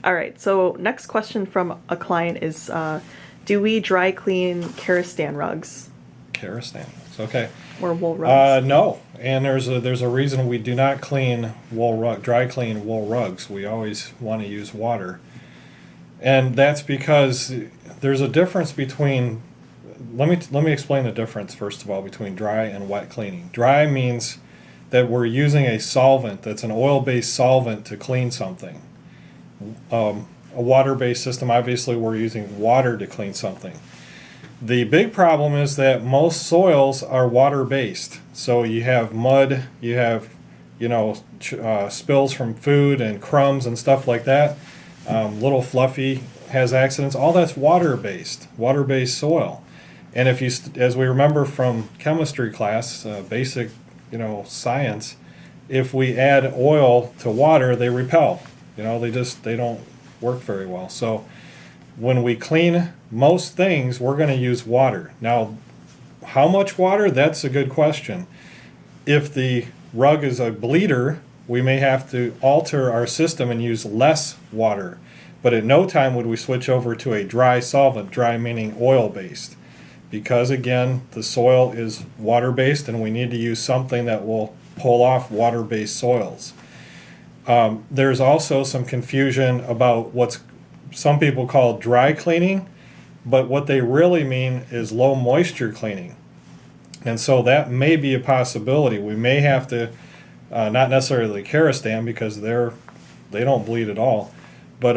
All right, so next question from a client is, do we dry clean Karastan rugs Karastan. It's okay. or wool rugs? No, and there's a reason we do not clean dry clean wool rugs. We always want to use water, and that's because there's a difference between. Let me explain the difference first of all between dry and wet cleaning. Dry means that we're using a solvent that's an oil-based solvent to clean something. A water-based system, obviously, we're using water to clean something. The big problem is that most soils are water-based. So you have mud, you have, spills from food and crumbs and stuff like that. Little Fluffy has accidents. All that's water-based soil. And if you, as we remember from chemistry class, basic, science, if we add oil to water, they repel. They don't work very well. So when we clean most things, we're going to use water. Now, how much water? That's a good question. If the rug is a bleeder, we may have to alter our system and use less water. But at no time would we switch over to a dry solvent, dry meaning oil-based. Because again, the soil is water-based and we need to use something that will pull off water-based soils. There's also some confusion about what some people call dry cleaning, but what they really mean is low moisture cleaning. And so that may be a possibility. We may have to, not necessarily Karastan because they don't bleed at all, but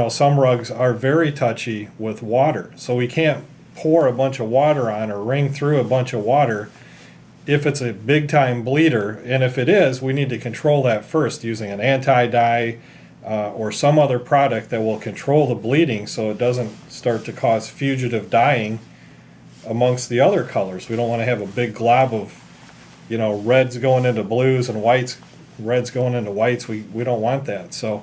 some rugs are very touchy with water. So we can't pour a bunch of water on or wring through a bunch of water if it's a big time bleeder, and if it is, we need to control that first using an anti-dye or some other product that will control the bleeding so it doesn't start to cause fugitive dyeing amongst the other colors. We don't want to have a big glob of reds going into blues and reds going into whites. We don't want that. So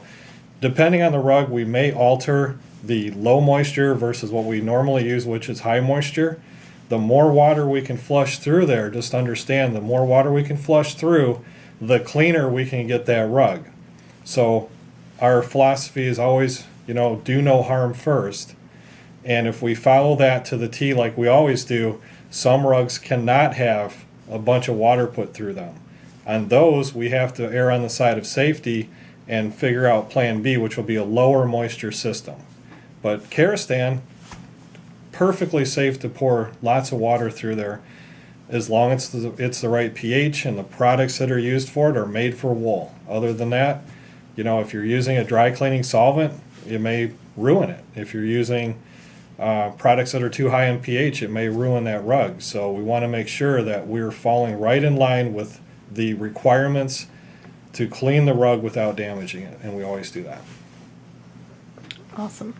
depending on the rug, we may alter the low moisture versus what we normally use, which is high moisture. The more water we can flush through there, just understand the more water we can flush through, the cleaner we can get that rug. So our philosophy is always, do no harm first. And if we follow that to the T like we always do, some rugs cannot have a bunch of water put through them. On those, we have to err on the side of safety and figure out plan B, which will be a lower moisture system. But Karastan, perfectly safe to pour lots of water through there as long as it's the right pH and the products that are used for it are made for wool. Other than that, if you're using a dry cleaning solvent, it may ruin it. If you're using products that are too high in pH, it may ruin that rug. So we want to make sure that we're falling right in line with the requirements to clean the rug without damaging it, and we always do that. Awesome.